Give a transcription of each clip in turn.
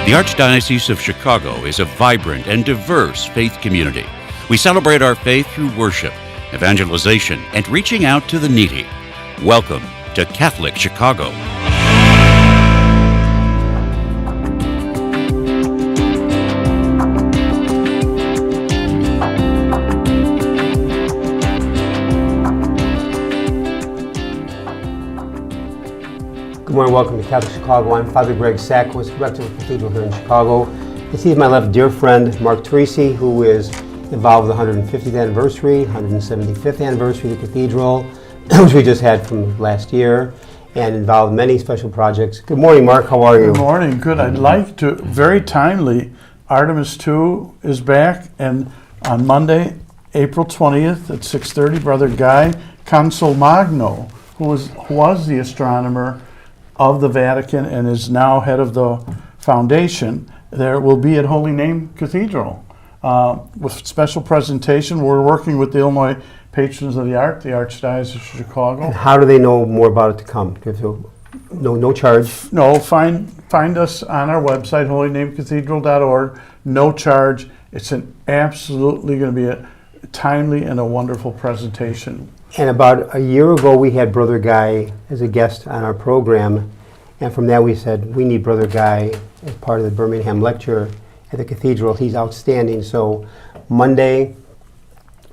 The Archdiocese of Chicago is a vibrant and diverse faith community. We celebrate our faith through worship, evangelization, and reaching out to the needy. Welcome to Catholic Chicago. Good morning, welcome to Catholic Chicago. I'm Father Greg Sackwis, rector of the Cathedral here in Chicago. This is my left dear friend, Mark Teresi, who is involved with the 150th anniversary, 175th anniversary of the Cathedral, which we just had from last year, and involved in many special projects. Good morning, Mark. How are you? Good morning. Good. I'd like to, very timely, Artemis II is back, and on Monday, April 20th at 6:30, Brother Guy Consolmagno, who was the astronomer of the Vatican and is now head of the foundation, there will be at Holy Name Cathedral with special presentation. We're working with the Illinois Patrons of the Art, the Archdiocese of Chicago. And how do they know more about it to come? No charge? No, find us on our website, holynamecathedral.org. No charge. It's absolutely going to be a timely and a wonderful presentation. And about a year ago, we had Brother Guy as a guest on our program, and from that we said, we need Brother Guy as part of the Birmingham lecture at the Cathedral. He's outstanding. So Monday,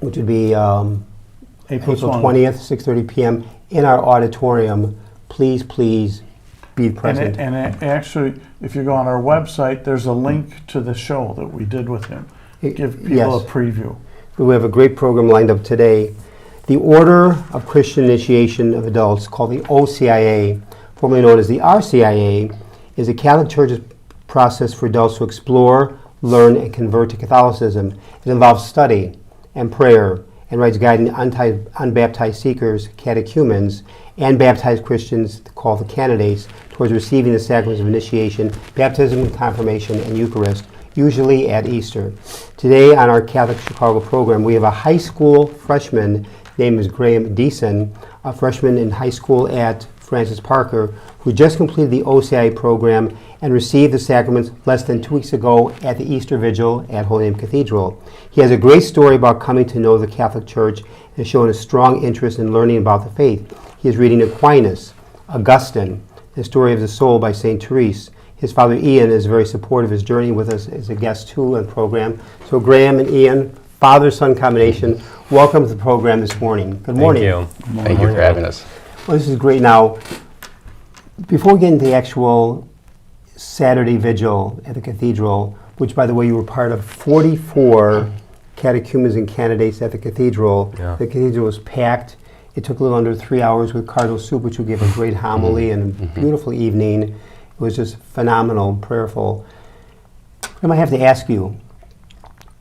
which would be April 20th, 6:30 p.m. in our auditorium, please be present. And actually, if you go on our website, there's a link to the show that we did with him. Give people a preview. We have a great program lined up today. The Order of Christian Initiation of Adults, called the OCIA, formerly known as the RCIA, is a Catholic Church's process for adults to explore, learn, and convert to Catholicism. It involves study and prayer and provides guiding unbaptized seekers, catechumens, and baptized Christians, called the candidates, towards receiving the sacraments of initiation, baptism, confirmation, and Eucharist, usually at Easter. Today on our Catholic Chicago program, we have a high school freshman name is Graham Deason, a freshman in high school at Francis Parker, who just completed the OCIA program and received the sacraments less than 2 weeks ago at the Easter Vigil at Holy Name Cathedral. He has a great story about coming to know the Catholic Church and has shown a strong interest in learning about the faith. He is reading Aquinas, Augustine, The Story of the Soul by St. Therese. His father Ian is very supportive of his journey with us as a guest too on the program. So Graham and Ian, father-son combination, welcome to the program this morning. Good morning. Thank you. Thank you for having us. Well, this is great. Now, before we get into the actual Saturday vigil at the Cathedral, which, by the way, you were part of 44 catechumens and candidates at the Cathedral. Yeah. The Cathedral was packed. It took a little under 3 hours with Cardinal Supic, who gave a great homily and a beautiful evening. It was just phenomenal and prayerful. I might have to ask you,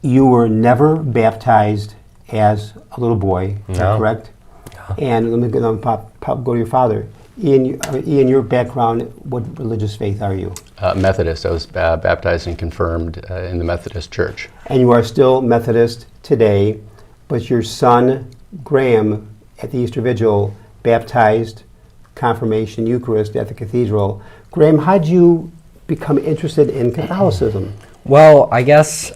you were never baptized as a little boy, is that correct? No. And let me go to your father. Ian, your background, what religious faith are you? Methodist. I was baptized and confirmed in the Methodist Church. And you are still Methodist today, but your son, Graham, at the Easter Vigil, baptized, confirmation, Eucharist at the Cathedral. Graham, how did you become interested in Catholicism? Well, I guess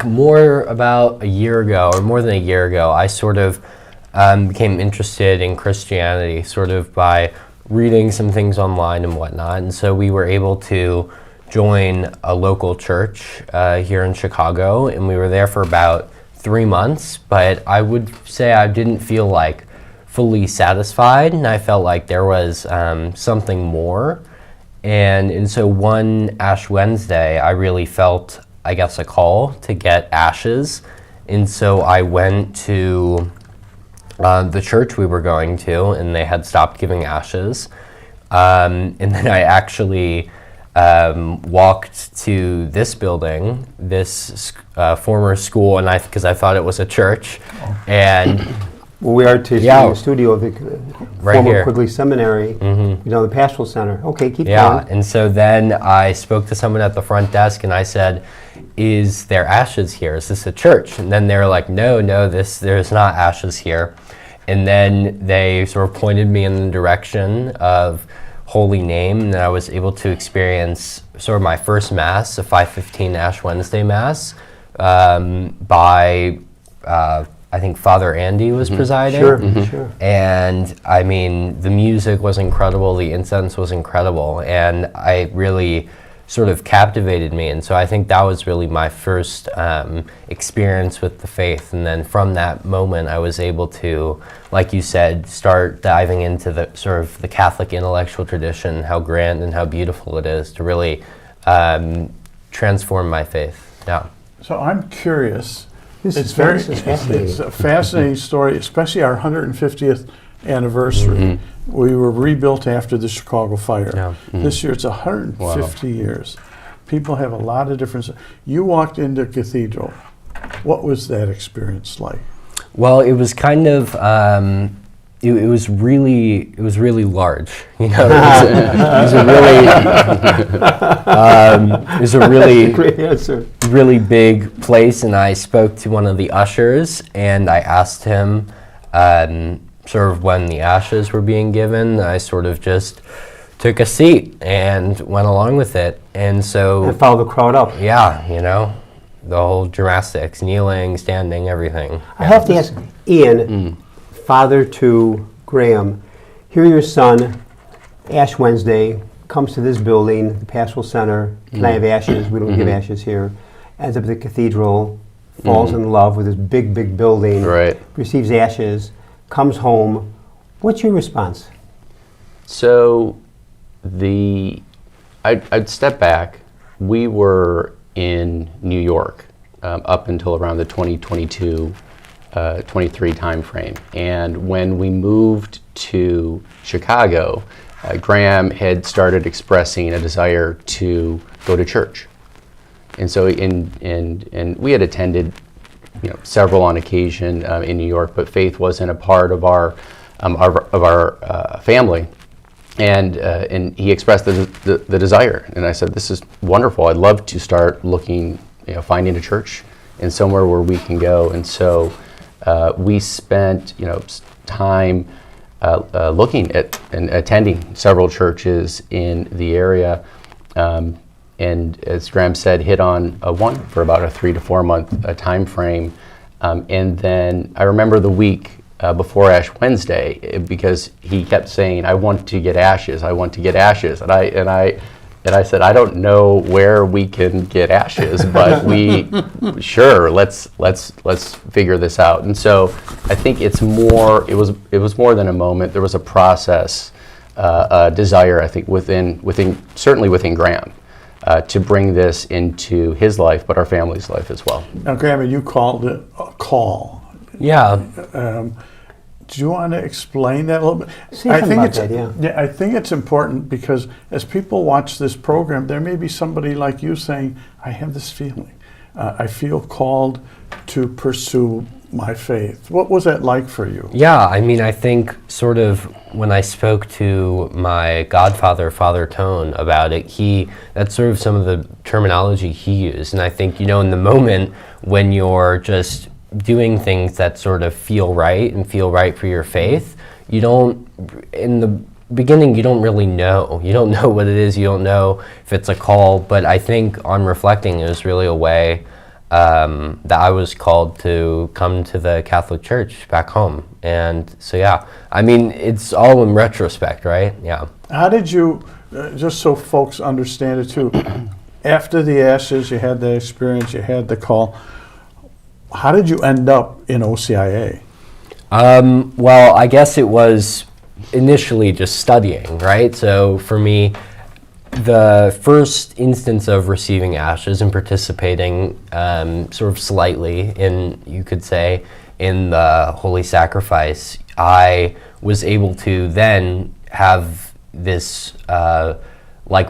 more about a year ago, or more than a year ago, I sort of became interested in Christianity sort of by reading some things online and whatnot. And so we were able to join a local church here in Chicago, and we were there for about 3 months, but I would say I didn't feel like fully satisfied, and I felt like there was something more. And so one Ash Wednesday, I really felt, I guess, a call to get ashes. And so I went to the church we were going to, and they had stopped giving ashes. And then I actually walked to this building, this former school, and because I thought it was a church. And well, we are in the studio of the right former here. Quigley Seminary, the Pastoral Center. Okay, keep going. Yeah, and so then I spoke to someone at the front desk, and I said, "Is there ashes here? Is this a church?" And then they were like, "No, there's not ashes here." And then they sort of pointed me in the direction of Holy Name, and I was able to experience sort of my first Mass, the 5:15 Ash Wednesday Mass, by I think Father Andy was presiding. Sure. And I mean, the music was incredible, the incense was incredible, and I really sort of captivated me. And so I think that was really my first experience with the faith. And then from that moment, I was able to, like you said, start diving into the sort of the Catholic intellectual tradition, how grand and how beautiful it is to really transform my faith. Yeah. So I'm curious. This It's is fascinating. It's a fascinating story, especially our 150th anniversary. We were rebuilt after the Chicago fire. Yeah. This year it's 150 years. People have a lot of different. You walked into a cathedral. What was that experience like? Well, it was kind of it was really large. You know, it was a really Great answer. really big place, and I spoke to one of the ushers, and I asked him sort of when the ashes were being given. I sort of just took a seat and went along with it, and so And follow the crowd up. yeah, you know, the whole gymnastics, kneeling, standing, everything. I have to ask Ian, father to Graham, here your son, Ash Wednesday, comes to this building, the Pastoral Center. Can I have ashes? We don't give ashes here. Ends up at the cathedral, falls in love with this big, big building, Right. receives ashes, comes home. What's your response? So I'd step back. We were in New York up until around the 2022, 23 timeframe. And when we moved to Chicago, Graham had started expressing a desire to go to church. And so and we had attended several on occasion in New York, but faith wasn't a part of our family. And he expressed the desire, and I said, "This is wonderful. I'd love to start looking, finding a church and somewhere where we can go." And so we spent, time looking at and attending several churches in the area. And as Graham said, hit on one for about a 3 to 4 month time frame. And then I remember the week before Ash Wednesday, because he kept saying, "I want to get ashes. I want to get ashes." And I said, "I don't know where we can get ashes, but sure, let's figure this out." And so I think it was more than a moment. There was a process, a desire, I think, certainly within Graham, to bring this into his life, but our family's life as well. Now, Graham, you called it a call. Yeah. Do you want to explain that a little bit? Say something about that, yeah. I think it's important because as people watch this program, there may be somebody like you saying, "I have this feeling. I feel called to pursue my faith." What was that like for you? Yeah, I mean, I think sort of when I spoke to my godfather, Father Tone, about it, that's sort of some of the terminology he used. And I think, in the moment when you're just doing things that sort of feel right and feel right for your faith, in the beginning, you don't really know. You don't know what it is. You don't know if it's a call. But I think on reflecting, it was really a way that I was called to come to the Catholic Church back home. And so, yeah, I mean, it's all in retrospect, right? Yeah. How did you, just so folks understand it too, after the ashes, you had the experience, you had the call. How did you end up in OCIA? Well, I guess it was initially just studying, right? So for me, the first instance of receiving ashes and participating sort of slightly you could say, in the Holy Sacrifice, I was able to then have this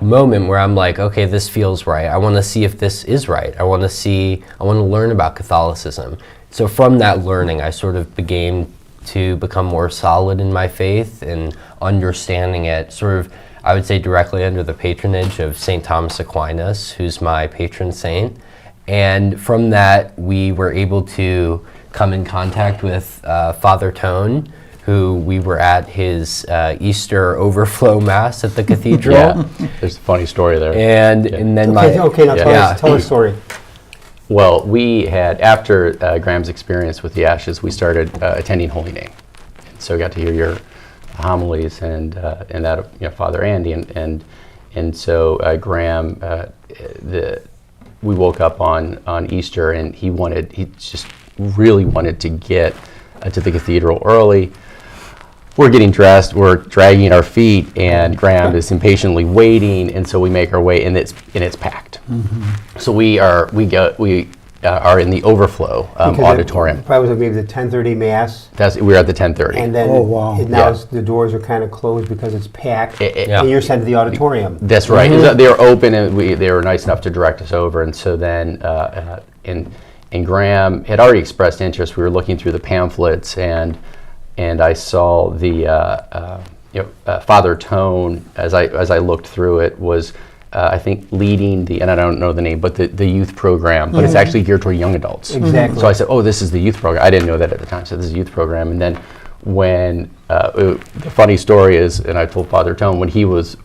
moment where I'm like, okay, this feels right. I want to see if this is right. I want to learn about Catholicism. So from that learning, I sort of began to become more solid in my faith and understanding it sort of, I would say, directly under the patronage of St. Thomas Aquinas, who's my patron saint. And from that, we were able to come in contact with Father Tone, who we were at his Easter overflow mass at the cathedral. Yeah, there's a funny story there. And then Now tell us a story. Well, we had, after Graham's experience with the ashes, we started attending Holy Name. So we got to hear your homilies and that Father Andy, and so Graham, we woke up on Easter, and he just really wanted to get to the cathedral early. We're getting dressed, we're dragging our feet, and Graham is impatiently waiting, and so we make our way, and it's packed. Mm-hmm. So we are in the overflow auditorium. Probably was maybe the 10:30 mass. We're at the 10:30. And then the doors are kind of closed because it's packed, and you're sent to the auditorium. That's right. Mm-hmm. They were open, and they were nice enough to direct us over. And so then, and Graham had already expressed interest. We were looking through the pamphlets, and I saw the Father Tone, as I looked through it, was I think leading and I don't know the name, but the youth program, but it's actually geared toward young adults. Exactly. So I said, oh, this is the youth program. I didn't know that at the time, so this is a youth program. And then when, the funny story is, and I told Father Tone, when he was,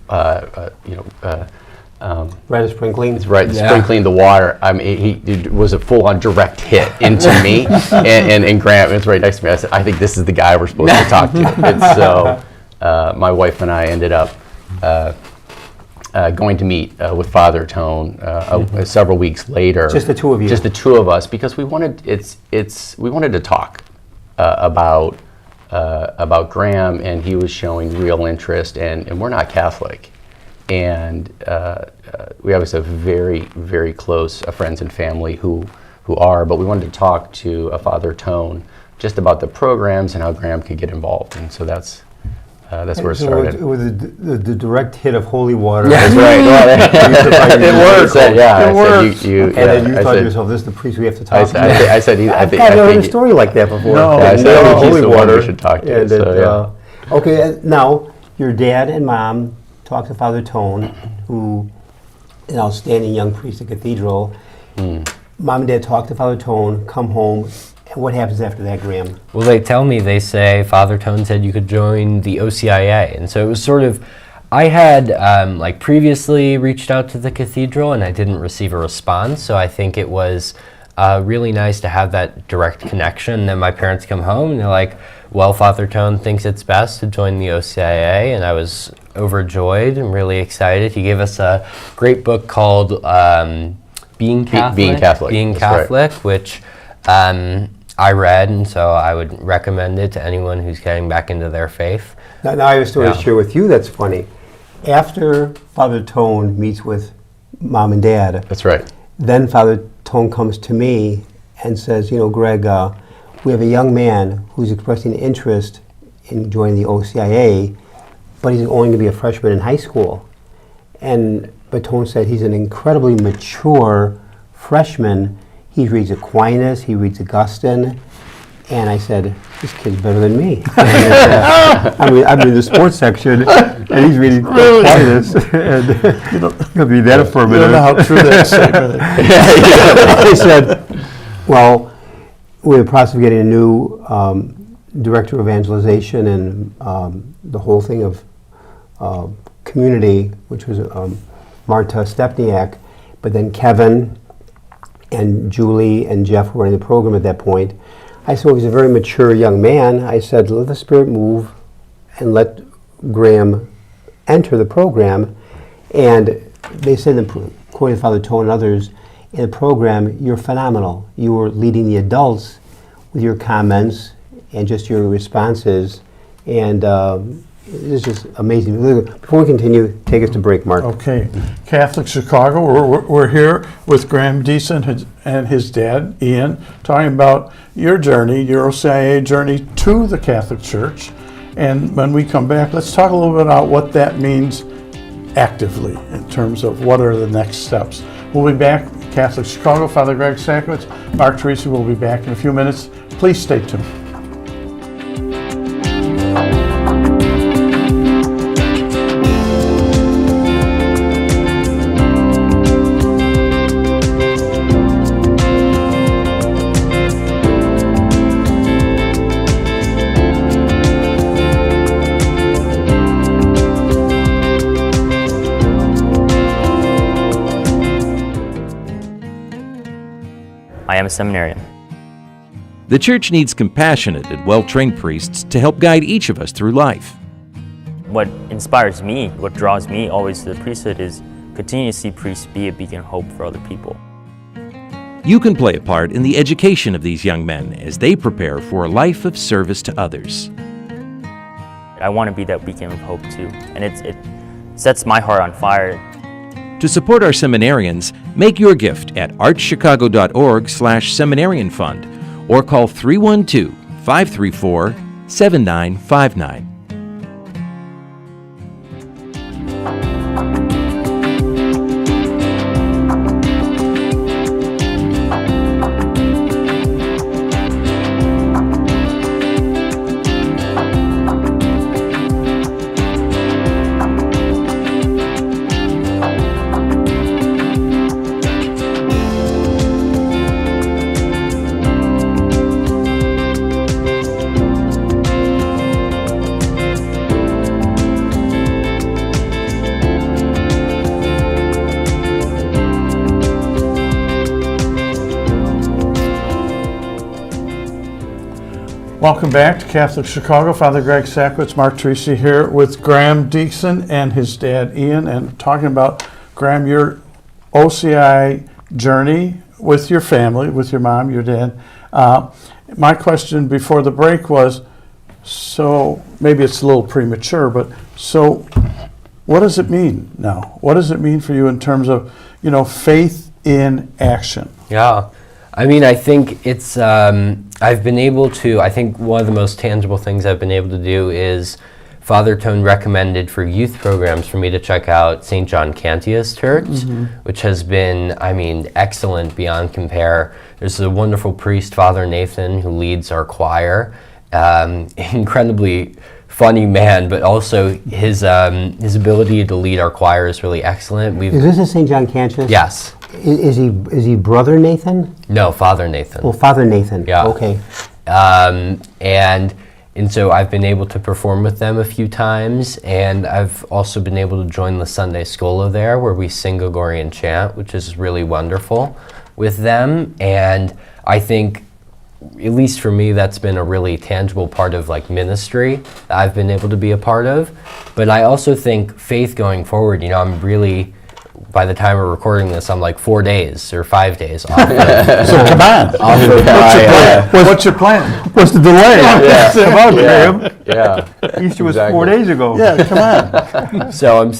sprinkling. Sprinkling the water. I mean, it was a full-on direct hit into me, and Graham was right next to me. I said, I think this is the guy we're supposed to talk to. And so my wife and I ended up going to meet with Father Tone several weeks later. Just the two of you. Just the two of us, because we wanted to talk about Graham, and he was showing real interest, and we're not Catholic. And we obviously have very, very close friends and family who are, but we wanted to talk to Father Tone just about the programs and how Graham could get involved. And so that's where it started. It was the direct hit of holy water. That's right. It worked. It worked. And then you thought to yourself, this is the priest we have to talk to. I said, I've never heard a story like that before. No. I said, holy water. We should talk to. And okay, now your dad and mom talked to Father Tone, who is an outstanding young priest at Cathedral. Mom and Dad talked to Father Tone, come home, and what happens after that, Graham? Well, they say Father Tone said you could join the OCIA, and so it was sort of, I had previously reached out to the Cathedral, and I didn't receive a response, so I think it was really nice to have that direct connection. Then my parents come home, and they're like, well, Father Tone thinks it's best to join the OCIA, and I was overjoyed and really excited. He gave us a great book called Being Catholic, which I read, and so I would recommend it to anyone who's getting back into their faith. Now I have a story to share with you that's funny. After Father Tone meets with Mom and Dad, that's right. Then Father Tone comes to me and says, Greg, we have a young man who's expressing interest in joining the OCIA, but he's only going to be a freshman in high school. But Tone said he's an incredibly mature freshman. He reads Aquinas, he reads Augustine, and I said, this kid's better than me. I'm in the sports section, and he's reading Aquinas, and he'll be that affirmative. You don't know how true that statement is. I said, well, we're in the process of getting a new director of evangelization and the whole thing of community, which was Marta Stepniak, but then Kevin and Julie and Jeff were in the program at that point. I said, well, he's a very mature young man. I said, let the Spirit move and let Graham enter the program. And they said, according to Father Tone and others, in the program, you're phenomenal. You were leading the adults with your comments and just your responses. And it's just amazing. Before we continue, take us to break, Mark. Okay. Catholic Chicago, we're here with Graham Deason and his dad, Ian, talking about your journey, your OCIA journey to the Catholic Church. And when we come back, let's talk a little bit about what that means actively in terms of what are the next steps. We'll be back. Catholic Chicago, Father Greg Sakowicz, Mark Teresi will be back in a few minutes. Please stay tuned. I am a seminarian. The Church needs compassionate and well-trained priests to help guide each of us through life. What inspires me, what draws me always to the priesthood is continue to see priests be a beacon of hope for other people. You can play a part in the education of these young men as they prepare for a life of service to others. I want to be that beacon of hope too, and it sets my heart on fire. To support our seminarians, make your gift at archchicago.org/seminarian fund or call 312-534-7959. Welcome back to Catholic Chicago. Father Greg Sackwitz, Mark Teresi here with Graham Deason and his dad Ian, and talking about, Graham, your OCI journey with your family, with your mom, your dad. My question before the break was, so maybe it's a little premature, but so what does it mean now? What does it mean for you in terms of, faith in action? Yeah. I mean, I think it's, I've been able to, I think one of the most tangible things I've been able to do is Father Tone recommended for youth programs for me to check out St. John Cantius Church, which has been, excellent beyond compare. There's a wonderful priest, Father Nathan, who leads our choir. Incredibly funny man, but also his ability to lead our choir is really excellent. Is this a St. John Cantius? Yes. Is he Brother Nathan? No, Father Nathan. Oh, Father Nathan. Yeah. Okay. And so I've been able to perform with them a few times, and I've also been able to join the Sunday Schola there, where we sing Gregorian chant, which is really wonderful with them. And I think, at least for me, that's been a really tangible part of ministry that I've been able to be a part of. But I also think faith going forward, I'm really, by the time we're recording this, I'm 4 days or 5 days off. So come on. What's your plan? What's the delay? Come on, Graham. Yeah. Easter was 4 days ago. Yeah, come on. So I'm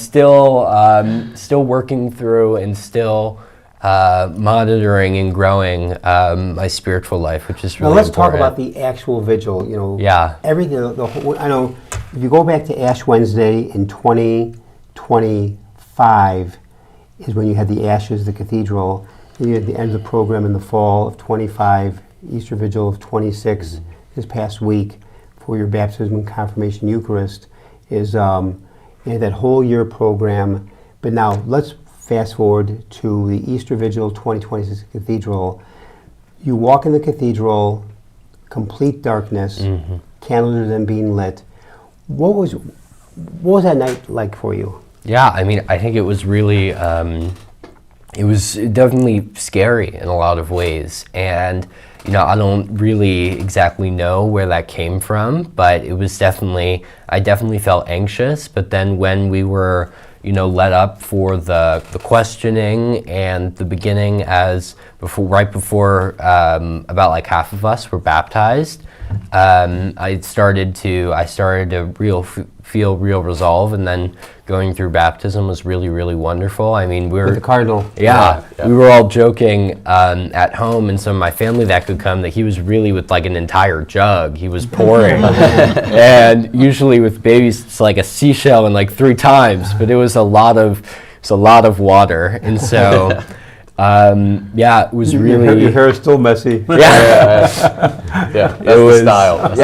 still working through and still monitoring and growing my spiritual life, which is really Now let's important. talk about the actual vigil. Yeah. Everything. I know if you go back to Ash Wednesday in 2025 is when you had the ashes, the cathedral. Then you had the end of the program in the fall of 25, Easter Vigil of 26, this past week for your baptism and confirmation Eucharist is that whole year program. But now let's fast forward to the Easter Vigil 2026 Cathedral. You walk in the cathedral, complete darkness, candles are then being lit. What was that night like for you? Yeah, I think it was really, it was definitely scary in a lot of ways. And, I don't really exactly know where that came from, but it was I definitely felt anxious. But then when we were, let up for the questioning and the beginning right before about half of us were baptized, I started to feel real resolve, and then going through baptism was really, really wonderful. With the cardinal. Yeah, we were all joking at home, and some of my family that could come, that he was really with an entire jug. He was pouring, and usually with babies it's a seashell in 3 times, but it was a lot of water, and so. It was really. Your hair is still messy. That's the style.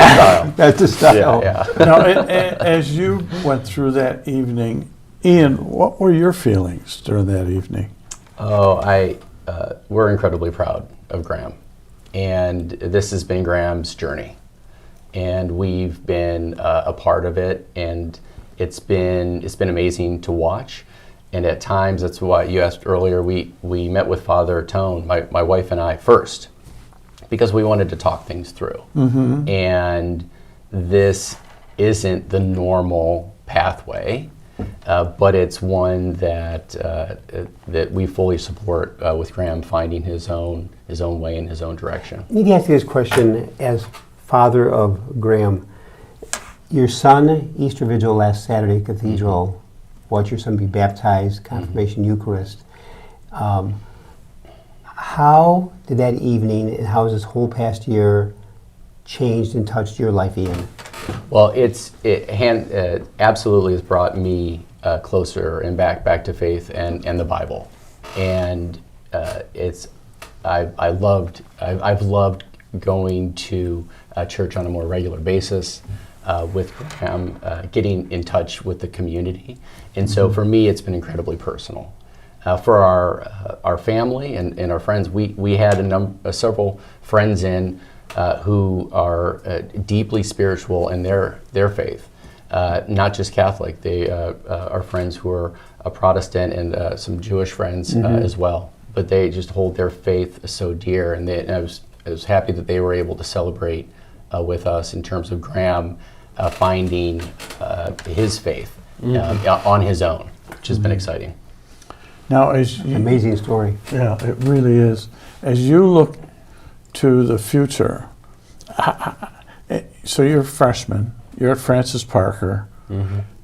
That's the style. Now, as you went through that evening, Ian, what were your feelings during that evening? We're incredibly proud of Graham, and this has been Graham's journey, and we've been a part of it, and it's been amazing to watch. And at times, that's what you asked earlier, we met with Father Tone, my wife and I, first because we wanted to talk things through. And this isn't the normal pathway, but it's one that that we fully support, with Graham finding his own way in his own direction. I need to ask you this question as father of Graham. Your son, Easter Vigil last Saturday, Cathedral, watched your son be baptized, confirmation, Eucharist. How did that evening and how has this whole past year changed and touched your life, Ian? Well, it absolutely has brought me closer and back to faith and the Bible, and I've loved going to church on a more regular basis with Graham, getting in touch with the community, and so for me it's been incredibly personal. For our family and our friends, we had several friends in who are deeply spiritual in their faith, not just Catholic. They are friends who are Protestant and some Jewish friends as well. But they just hold their faith so dear, and I was happy that they were able to celebrate with us in terms of Graham finding his faith on his own, which has been exciting. Now, Amazing story. Yeah, it really is. As you look to the future, so you're a freshman, you're at Francis Parker.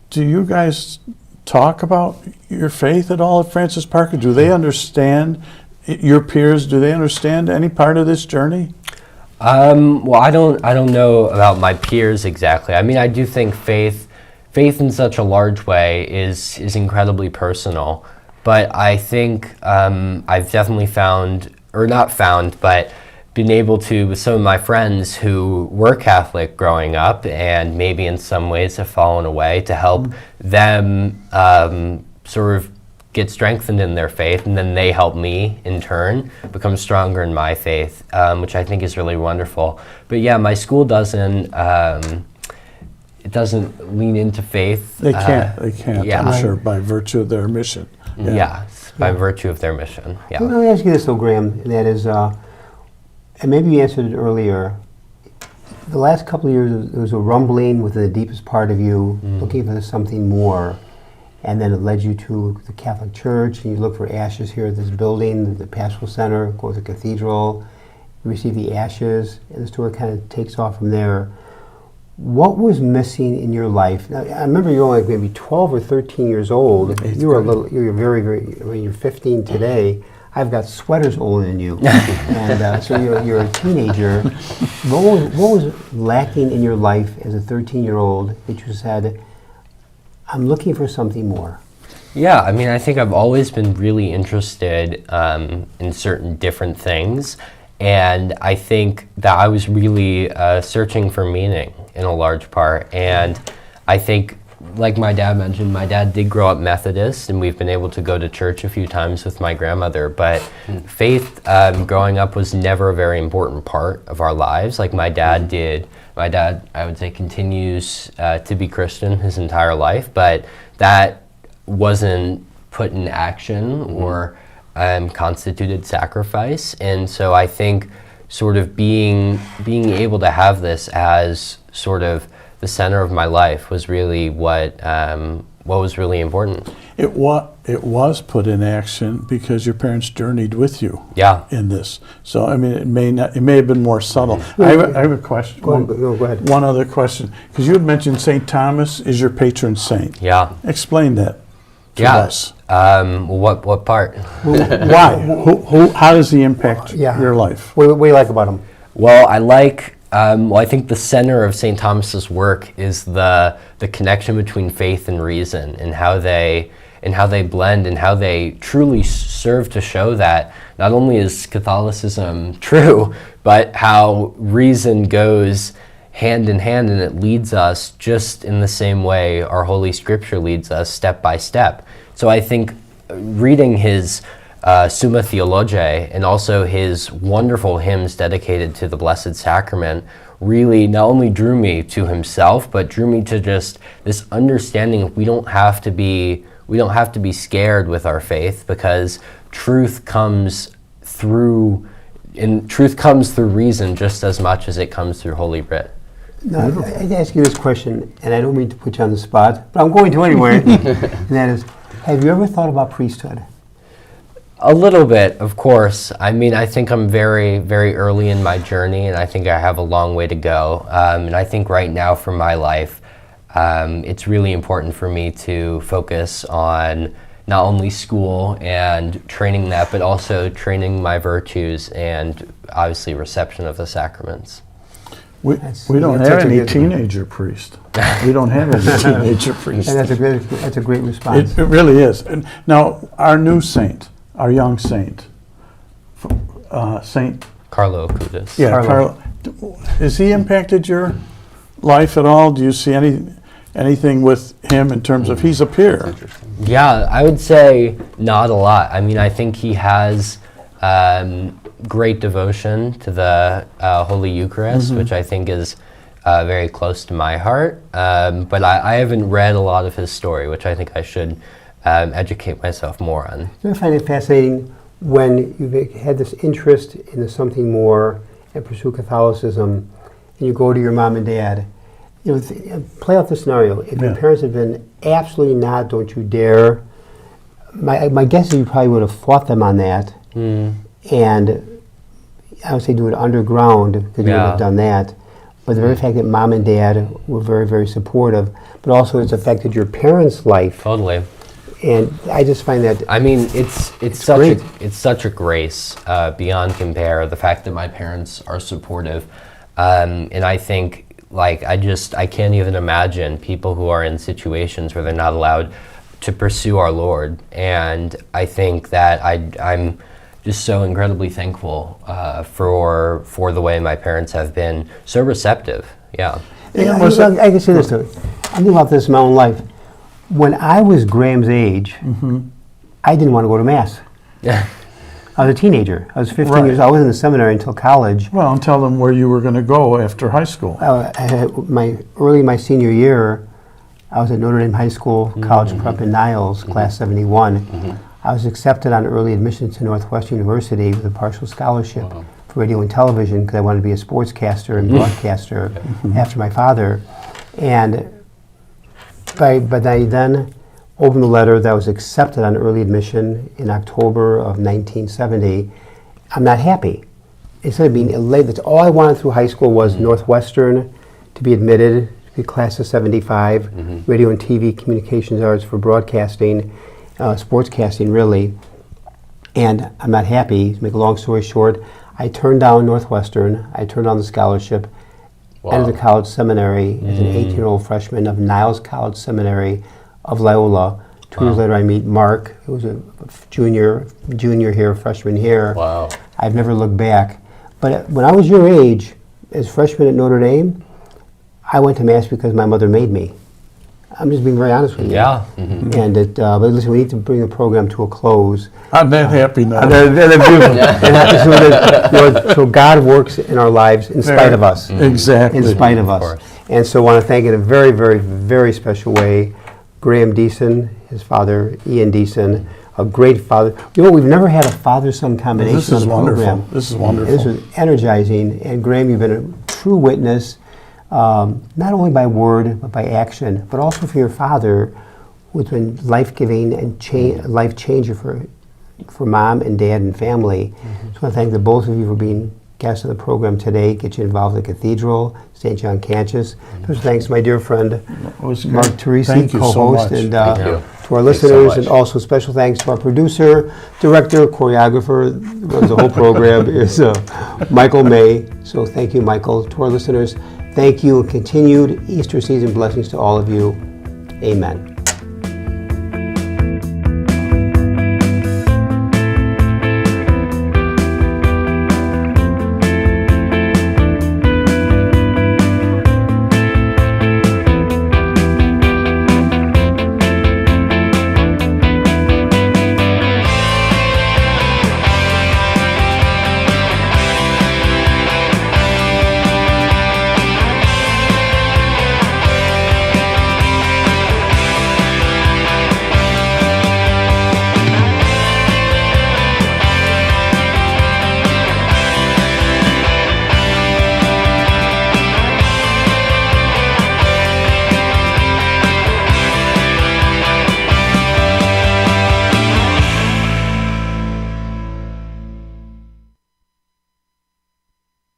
Do you guys talk about your faith at all at Francis Parker? Do they understand, your peers, do they understand any part of this journey? Well, I don't know about my peers exactly. I mean, I do think faith in such a large way is incredibly personal. But I think I've definitely been able to, with some of my friends who were Catholic growing up and maybe in some ways have fallen away, to help them sort of get strengthened in their faith, and then they help me in turn become stronger in my faith, which I think is really wonderful. But yeah, my school doesn't lean into faith. They can't, yeah. I'm sure, by virtue of their mission. Yeah, by virtue of their mission. Yeah. Let me ask you this, though, Graham, and that is, and maybe you answered it earlier. The last couple of years, there was a rumbling within the deepest part of you, looking for something more, and then it led you to the Catholic Church, and you look for ashes here at this building, the Pastoral Center, go to the Cathedral, you receive the ashes, and the story kind of takes off from there. What was missing in your life? Now, I remember you were like maybe 12 or 13 years old. You were very, very, I mean, you're 15 today. I've got sweaters older than you. And so you're a teenager. What was lacking in your life as a 13-year-old that you said, I'm looking for something more? Yeah, I mean, I think I've always been really interested in certain different things. And I think that I was really searching for meaning in a large part. And I think, like my dad mentioned, my dad did grow up Methodist, and we've been able to go to church a few times with my grandmother. But faith growing up was never a very important part of our lives like my dad did. My dad, I would say, continues to be Christian his entire life, but that wasn't put in action or constituted sacrifice. And so I think sort of being able to have this as sort of the center of my life was really what was really important. It was put in action because your parents journeyed with you. Yeah. In this. So I mean, it may have been more subtle. I have a question. Go ahead. One other question, because you had mentioned St. Thomas is your patron saint. Yeah. Explain that to us. What part? Why? How does he impact your life? What do you like about him? Well, I think the center of St. Thomas's work is the connection between faith and reason, and how they blend, and how they truly serve to show that not only is Catholicism true, but how reason goes hand in hand, and it leads us just in the same way our Holy Scripture leads us, step by step. So I think reading his Summa Theologiae and also his wonderful hymns dedicated to the Blessed Sacrament really not only drew me to himself, but drew me to just this understanding of we don't have to be scared with our faith, because truth comes through and truth comes through reason just as much as it comes through Holy Writ. Now, I'd ask you this question, and I don't mean to put you on the spot, but I'm going to anyway. And that is, have you ever thought about priesthood? A little bit, of course. I mean, I think I'm very, very early in my journey, and I think I have a long way to go. And I think right now for my life, it's really important for me to focus on not only school and training that, but also training my virtues and obviously reception of the sacraments. We don't have any teenager priest. We don't have any teenager priest. And that's a great response. It really is. And now, our new saint, our young saint, Saint Carlo Acutis. Yeah, Carlo. Has he impacted your life at all? Do you see anything with him in terms of he's a peer? Yeah, I would say not a lot. I mean, I think he has great devotion to the Holy Eucharist, which I think is very close to my heart. But I haven't read a lot of his story, which I think I should educate myself more on. I find it fascinating when you've had this interest in something more and pursue Catholicism, and you go to your mom and dad. You know, play out the scenario. If your parents had been absolutely not, don't you dare. My guess is you probably would have fought them on that, and I would say do it underground because you would have done that. But the very fact that mom and dad were very, very supportive, but also it's affected your parents' life. Totally. And I just find that I mean, it's such a grace beyond compare. The fact that my parents are supportive, and I think like I can't even imagine people who are in situations where they're not allowed to pursue our Lord. And I think that I'm just so incredibly thankful for the way my parents have been so receptive. Yeah. I can say this too. I think about this in my own life. When I was Graham's age, I didn't want to go to Mass. Yeah. I was a teenager. I was 15 years old. I was in the seminary until college. Well, and tell them where you were going to go after high school. Early in my senior year, I was at Notre Dame High School, College Prep in Niles, Class 71. I was accepted on early admission to Northwestern University with a partial scholarship for radio and television because I wanted to be a sportscaster and broadcaster after my father. And but I then opened the letter that was accepted on early admission in October of 1970. I'm not happy. Instead of being elated, that's all I wanted through high school was Northwestern, to be admitted, to be class of 75, radio and TV communications arts for broadcasting, sportscasting really. And I'm not happy. To make a long story short, I turned down Northwestern, I turned down the scholarship, entered the college seminary as an 18-year-old freshman of Niles College Seminary of Loyola. 2 years later I meet Mark, who was a junior here, freshman here. Wow. I've never looked back. But when I was your age, as freshman at Notre Dame, I went to Mass because my mother made me. I'm just being very honest with you. Yeah. And but listen, we need to bring the program to a close. I'm that happy now. So God works in our lives in spite of us. Exactly. In spite of us. And so I want to thank in a very, very, very special way Graham Deason, his father, Ian Deason, a great father. You know, we've never had a father-son combination on the program. This is wonderful. This was energizing. And Graham, you've been a true witness, not only by word, but by action, but also for your father, who's been life-giving and life changer for mom and dad and family. So I want to thank the both of you for being guests of the program today, get you involved in the cathedral, St. John Cantius. Special thanks to my dear friend, Mark Teresi, co-host, and to our listeners, and also special thanks to our producer, director, choreographer, runs the whole program, is Michael May. So thank you, Michael. To our listeners, thank you, and continued Easter season blessings to all of you. Amen.